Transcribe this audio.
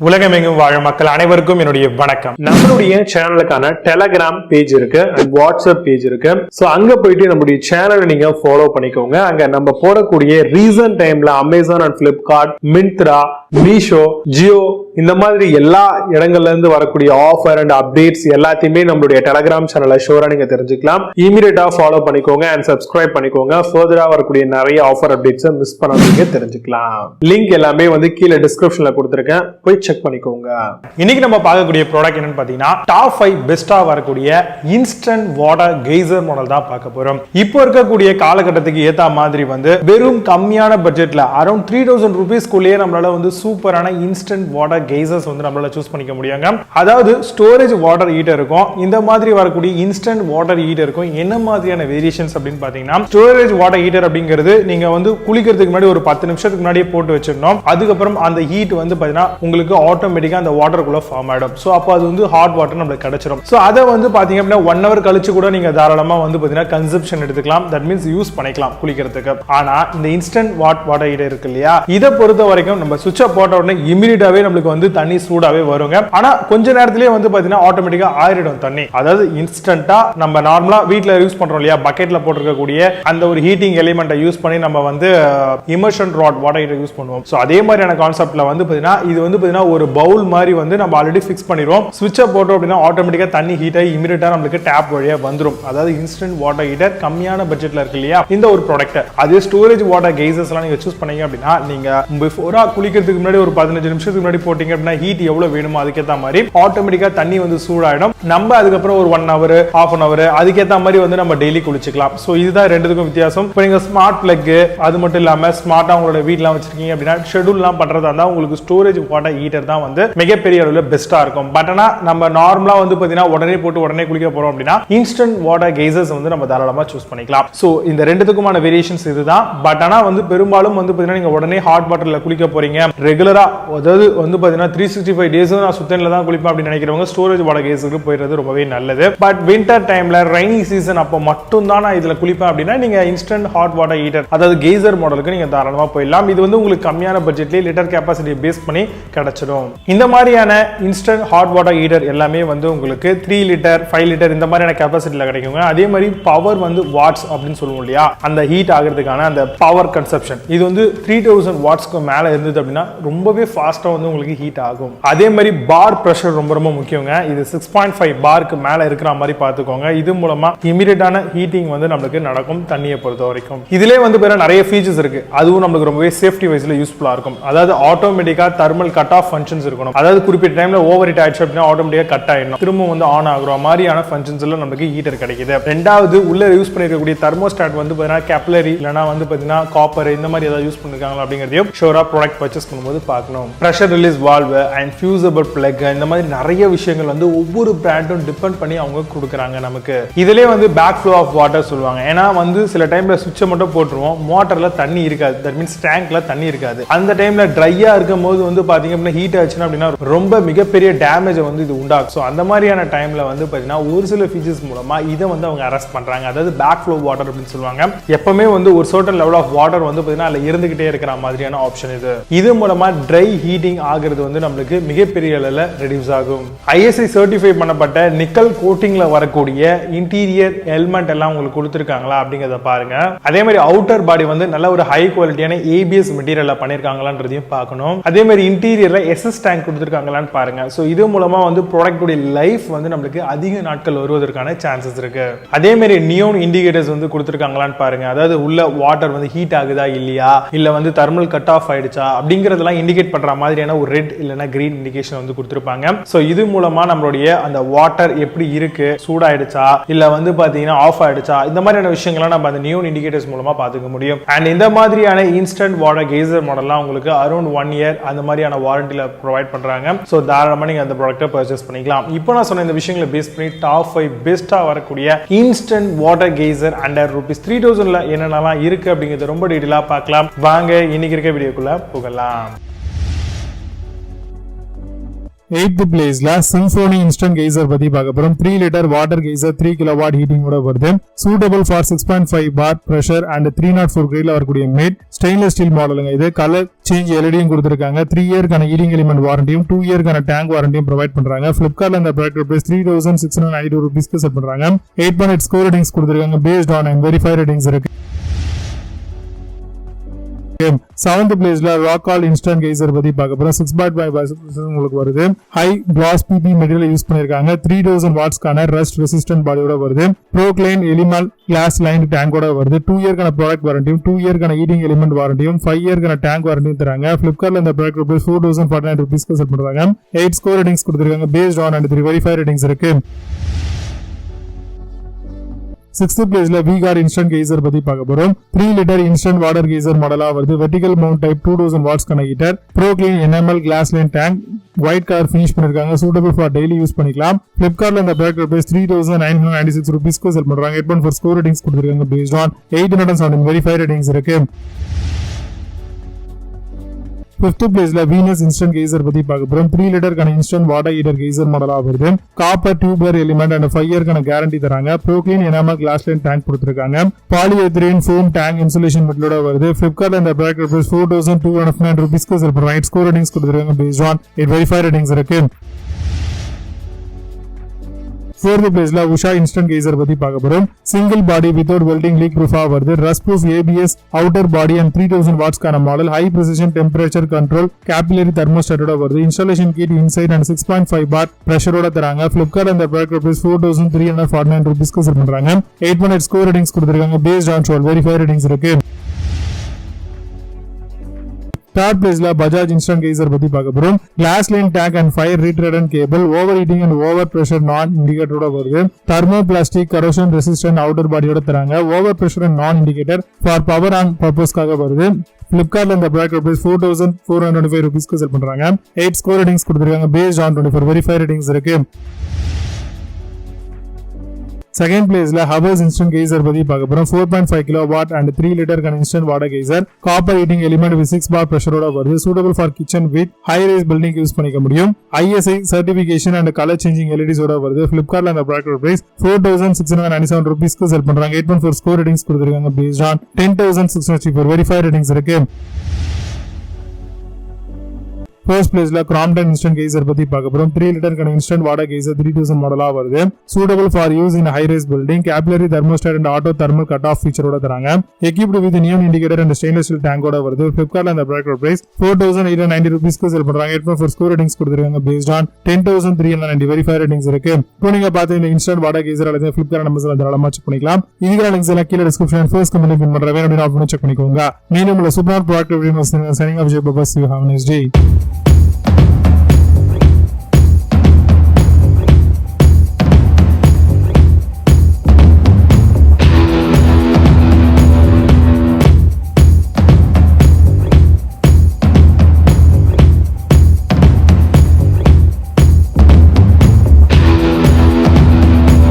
உலகமெங்கும் வாழும் மக்கள் அனைவருக்கும் என்னுடைய வணக்கம். நம்மளுடைய சேனலுக்கான டெலகிராம் பேஜ் இருக்கு அண்ட் வாட்ஸ்அப் பேஜ் இருக்கு. சோ அங்க போயிட்டு நம்மளுடைய சேனலை நீங்க ஃபாலோ பண்ணிக்கோங்க. அங்க நம்ம போடக்கூடிய ரீசன்ட் டைம்ல Amazon and Flipkart, Myntra, Meesho, Jio இந்த மாதிரி எல்லா இடங்கள்ல இருந்து வரக்கூடிய ஆஃபர் அண்ட் அப்டேட்ஸ் எல்லாத்தையுமே நம்மளுடைய டெலகிராம் சேனல்ல ஷோரா நீங்க தெரிஞ்சுக்கலாம். இமீடியட்டா ஃபாலோ பண்ணிக்கோங்க அண்ட் சப்ஸ்கிரைப் பண்ணிக்கோங்க. ஃபர்தரா வரக்கூடிய நிறைய ஆஃபர் அப்டேட்ஸ் மிஸ் பண்ணாதீங்க, தெரிஞ்சுக்கலாம். லிங்க் எல்லாமே கீழே டிஸ்கிரிப்ஷன்ல கொடுத்திருக்கேன், போய் செக் பண்ணிக்கோங்க. இன்னைக்கு நம்ம பார்க்கக்கூடிய ப்ராடக்ட் என்னன்னு பாத்தீங்கன்னா டாப் 5 பெஸ்டா வரக்கூடிய இன்ஸ்டன்ட் வாட்டர் கெய்சர் மாடல் தான் பார்க்க போறோம். இப்போ இருக்கக்கூடிய காலகட்டத்துக்கு ஏத்த மாதிரி வெறும் கம்மியான பட்ஜெட்ல அரௌண்ட் 3000 ரூபீஸ்க்குள்ளேயே நம்மளால சூப்பரான இன்ஸ்டன்ட் வாட்டர் கெய்சர்ஸ் நம்மளால சூஸ் பண்ணிக்க முடியுங்க. அதாவது ஸ்டோரேஜ் வாட்டர் ஹீட்டர் இருக்கும். இந்த மாதிரி வரக்கூடிய இன்ஸ்டன்ட் வாட்டர் ஹீட்டர் இருக்கும். என்ன மாதிரியான வேரியேஷன்ஸ் அப்படின்னு பாத்தீங்கன்னா ஸ்டோரேஜ் வாட்டர் ஹீட்டர் அப்படிங்கிறது நீங்க குளிக்கிறதுக்கு முன்னாடி ஒரு 10 நிமிஷத்துக்கு முன்னாடியே போட்டு வச்சிடணும். அதுக்கப்புறம் அந்த ஹீட் பாத்தீங்கன்னா உங்களுக்கு ஆட்டோமேட்டிக்கா அந்த வாட்டருக்குள்ள ஃபார்ம் ஆயிடும். சோ அப்போ அது ஹாட் வாட்டர் நம்மளுக்கு கிடைச்சிடும். சோ அதை பாத்தீங்க அப்படின்னா 1 hour கழிச்சு கூட நீங்க தாராளமா பாத்தீங்கன்னா கன்சப்ஷன் எடுத்துக்கலாம். தட் மீன்ஸ் யூஸ் பண்ணிக்கலாம் குளிக்கிறதுக்கு. ஆனா இந்த இன்ஸ்டன்ட் வாட்டர் ஹீட்டர் இருக்கு இல்லையா, இதை பொறுத்த வரைக்கும் நம்ம சுவிட்ச போட்ட உடனே இமிடியேட்டாவே நம்மளுக்கு தண்ணி சூடாவே வருங்க. ஆனா கொஞ்ச நேரத்திலேயே பாத்தீங்கன்னா ஆட்டோமேட்டிக்கா ஆறிடும் தண்ணி. அதாவது இன்ஸ்டன்ட்டா நம்ம நார்மலா வீட்ல யூஸ் பண்றோம் இல்லையா, பக்கெட்ல போட்டுருக்கக்கூடிய அந்த ஒரு ஹீட்டிங் எலிமெண்ட்டை யூஸ் பண்ணி நம்ம immersion rod water heater use பண்ணுவோம். சோ அதே மாதிரியான கான்செப்ட்ல பாத்தீங்கன்னா இது பாத்தீங்கன்னா ஒரு பவுல் மாதிரி நம்ம ஆல்ரெடி ஃபிக்ஸ் பண்ணிடுவோம். ஸ்விட்ச போட்டோம் அப்படின்னா ஆட்டோமேட்டிக்கா தண்ணி ஹீட் ஆகி இமிடியேட்டா நமக்கு டேப் வழியா வந்துரும். அதாவது இன்ஸ்டன்ட் வாட்டர் ஹீட்டர் கம்மியான பட்ஜெட்ல இருக்கு இல்லையா, இந்த ஒரு ப்ராடக்ட். அதே ஸ்டோரேஜ் வாட்டர் கெய்சர்ஸ் எல்லாம் நீங்க சூஸ் பண்ணீங்க அப்படின்னா நீங்க பிஃபோரா குளிக்கிறதுக்கு முன்னாடி ஒரு 15 நிமிஷத்துக்கு முன்னாடி போட்டீங்க அப்படின்னா ஹீட் எவ்வளவு வேணுமோ அதுக்கேற்ற மாதிரி ஆட்டோமேட்டிக்கா தண்ணி சூடாயிடும். நம்ம அதுக்கப்புறம் ஒரு 1 hour, half an hour அதுக்கேற்ற மாதிரி நம்ம டெய்லி குளிச்சுக்கலாம். சோ இதுதான் ரெண்டுத்துக்கும் வித்தியாசம். இப்போ நீங்க ஸ்மார்ட் பிளக் அது மட்டும் இல்லாம ஸ்மார்ட்டா உங்களோட வீட்லாம் வச்சிருக்கீங்க அப்படின்னா ஷெட்யூல்லாம் பண்றதா இருந்தா உங்களுக்கு ஸ்டோரேஜ் வாட்டர் ஹீட்டர் தான் மிகப்பெரிய அளவுல பெஸ்டா இருக்கும். பட் ஆனா நம்ம நார்மலா பாத்தீங்கன்னா உடனே போட்டு உடனே குளிக்க போறோம் அப்படின்னா இன்ஸ்டன்ட் வாட்டர் கெய்சர்ஸ் நம்ம தாராளமா சூஸ் பண்ணிக்கலாம். சோ இந்த ரெண்டுத்துக்குமான வேரியேஷன்ஸ் இதுதான். பட் ஆனா பெரும்பாலும் பாத்தீங்கன்னா நீங்க உடனே ஹாட் வாட்டர்ல குளிக்க போறீங்க ரெகுலரா, அதாவது பாத்தீங்கன்னா 365 டேஸ் நான் சுத்தன்ல தான் குளிப்பேன் அப்படின்னு நினைக்கிறவங்க ஸ்டோரேஜ் வாட்டர் கெய்சருக்கு போயிடுறது ரொம்பவே நல்லது. பட் வின்டர் டைம்ல ரெய்னி சீசன் அப்போ மட்டும் தான் நான் இதுல குளிப்பேன் அப்படின்னா நீங்க இன்ஸ்டன்ட் ஹாட் வாட்டர் ஹீட்டர் அதாவது கெய்சர் மாடலுக்கு நீங்க தாராளமா போயிடலாம். இது உங்களுக்கு கம்மியான பட்ஜெட்லயே லிட்டர் கெபாசிட்டி பேஸ் பண்ணி கிடைச்சிடும். இந்த மாதிரியான இன்ஸ்டன்ட் ஹாட் வாட்டர் ஹீட்டர் எல்லாமே உங்களுக்கு 3 லிட்டர் 5 லிட்டர் இந்த மாதிரியான கெபாசிட்டில கிடைக்குங்க. அதே மாதிரி பவர் வாட்ஸ் அப்படின்னு சொல்லுவோம் இல்லையா, அந்த ஹீட் ஆகிறதுக்கான அந்த பவர் கன்சப்ஷன் இது 3000 வாட்ஸ்க்கு மேல இருந்தது அப்படின்னா ரொம்பவே ஃபாஸ்டா உங்களுக்கு ஹீட் ஆகும். அதே மாதிரி பார் பிரஷர் ரொம்ப ரொம்ப முக்கியங்க. இது 6.5 பார்க்கு மேல இருக்கிற மாதிரி பாத்துக்கோங்க. இது மூலமா இமிடியேட்டான ஹீட்டிங் நமக்கு நடக்கும் தண்ணியை பொறுத்த வரைக்கும். இதுலயே நிறைய ஃபீச்சர்ஸ் இருக்கு. அதுவும் நமக்கு ரொம்பவே சேஃப்டி வைஸ்ல யூஸ்ஃபுல்லா இருக்கும். அதாவது ஆட்டோமேட்டிக்கா தெர்மல் கட் ஆஃப் ஃபங்க்ஷன்ஸ் இருக்கணும். அதாவது குறிப்பிட்ட டைம்ல ஓவர் ஹீட் ஆயிடுச்சு அப்படின்னா ஆட்டோமேட்டிக்கா கட் ஆயிடும், திரும்ப ஆன் ஆகுற மாதிரியான ஃபங்க்ஷன்ஸ் எல்லாம் நமக்கு ஹீட்டர் கிடைக்குது. ரெண்டாவது உள்ள யூஸ் பண்ணிருக்கக்கூடிய தெர்மோஸ்டாட் பாத்தீங்கன்னா கேப்லரி இல்லனா பாத்தீங்கன்னா காப்பர் இந்த மாதிரி ஏதாவது யூஸ் பண்ணிருக்காங்களா அப்படிங்கறதையும் ஷோரா ப்ராடக்ட் பர்ச்சேஸ் பண்ணும்போது பார்க்கணும். Pressure release valve and fusible plug இந்த மாதிரி நிறைய விஷயங்கள் ஒவ்வொரு பிராண்டும் டிபெண்ட் பண்ணி அவங்க கொடுக்குறாங்க நமக்கு. இதுலயே பேக் ஃப்ளோ ஆஃப் வாட்டர் சொல்லுவாங்க. ஏன்னா சில டைம்ல சுவிட்சை மட்டும் போட்டுருவோம், மோட்டர்ல தண்ணி இருக்காது. தட் மீன்ஸ் டேங்க்ல தண்ணி இருக்காது. அந்த டைம்ல ட்ரையா இருக்கும் போது பாத்தீங்க அப்படின்னா ஹீட் ஆச்சுன்னா அப்படின்னா ரொம்ப மிகப்பெரிய டேமேஜ் இது உண்டாகும். ஸோ அந்த மாதிரியான டைம்ல பாத்தீங்கன்னா ஒரு சில ஃபீச்சர்ஸ் மூலமா இதை அவங்க அரெஸ்ட் பண்றாங்க. அதாவது பேக் ஃப்ளோ வாட்டர் அப்படின்னு சொல்லுவாங்க. எப்பவுமே ஒரு சர்டன் லெவல் ஆஃப் வாட்டர் பாத்தீங்கன்னா அதுல இருந்துகிட்டே இருக்கிற மாதிரியான ஆப்ஷன் இது. இது மூலமா ட்ரை ஹீட்டிங் ஆகிறது நம்மளுக்கு மிகப்பெரிய அளவுல ரெடியூஸ் ஆகும். ISI சர்டிஃபை பண்ணப்பட்ட நிக்கல் கோட்டிங்ல வரக்கூடிய இன்டீரியர் எலிமெண்ட் எல்லாம் உங்களுக்கு கொடுத்திருக்காங்களா அப்படிங்கறத பாருங்க. அதே மாதிரி அவுட்டர் பாடி நல்ல ஒரு ஹை குவாலிட்டியான ABS மெட்டீரியல்ல பண்ணிருக்காங்களான்றதையும் பார்க்கணும். அதே மாதிரி இன்டீரியர்ல SS டேங்க் கொடுத்திருக்காங்களான்னு பாருங்க. சோ இது மூலமா ப்ராடக்ட் உடைய லைஃப் நம்மளுக்கு அதிக நாட்கள் வருவதற்கான சான்சஸ் இருக்கு. அதே மாதிரி நியோன் இண்டிகேட்டர்ஸ் கொடுத்திருக்காங்களான்னு பாருங்க. அதாவது உள்ள வாட்டர் ஹீட் ஆகுதா இல்லையா, இல்ல தெர்மல் கட் ஆஃப் ஆயிடுச்சா அப்படிங்கறதெல்லாம் இண்டிகேட் பண்ற மாதிரியான ஒரு ரெட் இல்லனா கிரீன் இண்டிகேஷன் கொடுத்திருப்பாங்க. சோ இது மூலமா நம்மளுடைய அந்த வாட்டர் எப்படி இருக்கு, சூடாயிடுச்சா இல்ல பாத்தீங்கன்னா ஆஃப் ஆயிடுச்சா இந்த மாதிரியான விஷயங்களை நம்ம அந்த நியோன் இண்டிகேட்டர்ஸ் மூலமா பாத்துக்க முடியும். அண்ட் இந்த மாதிரியான இன்ஸ்டன்ட் வாட்டர் கெய்சர் மாடல்லாம் உங்களுக்கு அரௌண்ட் 1 year அந்த மாதிரியான வாரண்டில ப்ரொவைட் பண்றாங்க. சோ தாராளமா நீங்க அந்த ப்ராடக்ட்டை பர்ச்சேஸ் பண்ணிக்கலாம். இப்போ நான் சொன்ன இந்த விஷயங்களை பேஸ் பண்ணி டாப் 5 பெஸ்டா வரக்கூடிய இன்ஸ்டன்ட் வாட்டர் கெய்சர் அண்டர் ₹3000 என்னென்னலாம் இருக்கு அப்படிங்கறது ரொம்ப டீடைலா பார்க்கலாம். வாங்க இன்னைக்கு இருக்க வீடியோக்குள்ள போகலாம். 8th பிளேஸ்ல சிம்போனி இன்ஸ்டன்ட் கெய்சர் பத்தி பார்க்க போறோம். 3 litre water geyser 3 kilowatt heating கூட வருது. Suitable for 6.5 bar pressure and 304 கிரேட்ல வரக்கூடிய மேட் ஸ்டெயின்லெஸ் ஸ்டீல் மாடலுங்க. இது கலர் சேஞ்ச் எல்இடியும் கொடுத்திருக்காங்க. 3 இயர்க்கான ஹீட்டிங் எலிமெண்ட் வாரண்டியும் 2 இயர்க்கான டேங்க் வாரண்டியும் ப்ரொவைட் பண்றாங்க. பிளிப்கார்ட்ல இந்த ப்ராடக்ட் பிரைஸ் 3692 ரூபீஸ்க்கு செல் பண்றாங்க. 8.8 ஸ்கோர் ரேட்டிங்ஸ் கொடுத்திருக்காங்க. Based on and verified ratings இருக்கு. 7th பிளேஸ்ல ராக்கால் இன்ஸ்டன்ட் கெய்சர் பத்தி பார்க்க போறோம். 6.5 உங்களுக்கு வருது. High class PP material use பண்ணிருக்காங்க. 3000 வாட்ஸ்க்கான ரஸ்ட் ரெசிஸ்டன்ட் பாடியோட வருது. ப்ரோக்ளைன் எலிமல் கிளாஸ் லைன் டேங்கோட வருது. 2 இயர்க்கான ப்ராடக்ட் வாரண்டியும் 2 இயர்க்கான ஹீட்டிங் எலிமெண்ட் வாரண்டியும் 5 இயர்க்கான டேங்க் வாரண்டியும் தராங்க. பிளிப்கார்ட்ல இந்த ப்ராடக்ட் ரூபீஸ் 4049 ரூபீஸ்க்கு செல் பண்றாங்க. 8 ஸ்கோர் ரேட்டிங்ஸ் கொடுத்திருக்காங்க. Based on and 3 verified ratings இருக்கு. 6th பிளேஸ்ல V-Guard இன்ஸ்டன்ட் கெய்சர் பத்தி பார்க்க போறோம். 3 லிட்டர் இன்ஸ்டன்ட் வாட்டர் கெய்சர் மாடலா வருது. வெர்டிகல் மவுண்ட் டைப் 2000 வாட்ஸ்க்கான heater. Porcelain enamel glass line tank white colour finish பண்ணிருக்காங்க. சூட்டபிள் ஃபார் டெய்லி யூஸ் பண்ணிக்கலாம். பிளிப்கார்ட்ல இந்த ப்ராடக்ட் பிரைஸ் 3996 ரூபீஸ்க்கு செல் பண்றாங்க. 8.4 ஸ்கோர் ரேட்டிங்ஸ் கொடுத்திருக்காங்க. பேஸ்ட் ஆன் 807 வெரிஃபைட் ரேட்டிங்ஸ் இருக்கு. 5th பிளேஸ்ல வீனஸ் இன்ஸ்டன்ட் கெய்சர் பத்தி பார்க்க போறோம். 3 லிட்டர்க்கான இன்ஸ்டன்ட் வாட்டர் ஹீட்டர் கெய்சர் மாடலா வருது. காப்பர் டியூபர் எலிமெண்ட் அண்ட் 5 இயர்க்கான கேரண்டி தராங்க. Porcelain enamel glass line tank கொடுத்திருக்காங்க. பாலிஎத்திலீன் ஃபோம் டேங்க் இன்சுலேஷன் மெட்டலோட வருது. பிளிப்கார்ட்ல இந்த ப்ராடக்ட் பிரைஸ் 4209 ரூபீஸ்க்கு செல் பண்றாங்க. 8 ஸ்கோர் ரேட்டிங்ஸ் கொடுத்திருக்காங்க. பேஸ்ட் ஆன் 8 வெரிஃபைட் ரேட்டிங்ஸ் இருக்கு. 4th பிளேஸ்ல உஷா இன்ஸ்டன்ட் கெய்சர் பத்தி பார்க்க போறோம். Single body without welding leak ப்ரூஃபா வருது. Rust proof ABS outer body and 3000 வாட்ஸ்க்கான model. High precision temperature control capillary தெர்மோஸ்டாட்டோட வருது. Installation kit inside and 6.5 bar பிரஷரோட தராங்க. பிளிப்கார்ட் இந்த ப்ராடக்ட் ரூபீஸ் 4349 ரூபீஸ்க்கு செல் பண்றாங்க. 8.8 ஸ்கோர் ரேட்டிங்ஸ் கொடுத்திருக்காங்க. பேஸ்ட் ஆன் 12 வெரிஃபைட் ரேட்டிங்ஸ் இருக்கு. 3rd பிளேஸ்ல பஜாஜ் இன்ஸ்டன்ட் கெய்சர் பத்தி பார்க்க போறோம். Glass line tank and fire retardant cable over heating and over pressure neon இண்டிகேட்டரோட வருது. Thermo plastic corrosion resistant outer பாடியோட தராங்க. Over pressure and neon indicator for power on பர்பஸ்க்காக வருது. பிளிப்கார்ட்ல இந்த ப்ராடக்ட் ரூபீஸ் 4425 ரூபீஸ்க்கு செல் பண்றாங்க. 8 ஸ்கோர் ரேட்டிங்ஸ் கொடுத்திருக்காங்க. பேஸ்ட் ஆன் 24 வெரிஃபைட் ரேட்டிங்ஸ் இருக்கு. 2nd பிளேஸ்ல ஹவர்ஸ் இன்ஸ்டன்ட் கெய்சர் பத்தி பார்க்க போறோம். 4.5 kilowatt and 3 litre instant water geyser. Copper heating element with 6 பார் பிரஷரோட வருது. Suitable for kitchen with high rise building use பண்ணிக்க முடியும். ISI certification and colour changing LEDs ஓட வருது. பிளிப்கார்ட்ல அந்த ப்ராடக்ட் பிரைஸ் 4697 ரூபீஸ்க்கு செல் பண்றாங்க. 8.4 ஸ்கோர் ரேட்டிங்ஸ் கொடுத்திருக்காங்க. பேஸ்ட் ஆன் 10664 வெரிஃபைட் ரேட்டிங்ஸ் இருக்கு. 1st பிளேஸ்ல கிராம்டன் இன்ஸ்டன்ட் கெய்சர் பத்தி பார்க்க போறோம். 3 லிட்டர் இன்ஸ்டன்ட் வாட்டர் கெய்சர் 3000 மாடலா வருது. Suitable for use in high rise building. Capillary thermostat and auto thermal cut off ஃபீச்சரோட தராங்க. Equipped with neon indicator and stainless steel டேங்கோட வருது. பிளிப்கார்ட்ல இந்த ப்ராடக்ட் பிரைஸ் 4890 ரூபீஸ்க்கு செல் பண்றாங்க. 8.4 ஸ்கோர் ரேட்டிங்ஸ் கொடுத்திருக்காங்க. பேஸ்ட் ஆன் 10390 வெரிஃபைட் ரேட்டிங்ஸ் இருக்கு. இப்போ நீங்க பார்த்த இந்த இன்ஸ்டன்ட் வாட்டர் கெய்சர் அல்லது பிளிப்கார்ட் நம்பர்ஸ்ல தாராளமா செக் பண்ணிக்கலாம். இதுக்கான லிங்க்ஸ் எல்லாம் கீழே டிஸ்கிரிப்ஷன் ஃபர்ஸ்ட் கமெண்ட் பின் பண்றேன். வேணும் அப்படின்னு செக் பண்ணிக்கோங்க. மீண்டும் உள்ள super product reviews signing off ஜே பபாஸ். You have a nice day.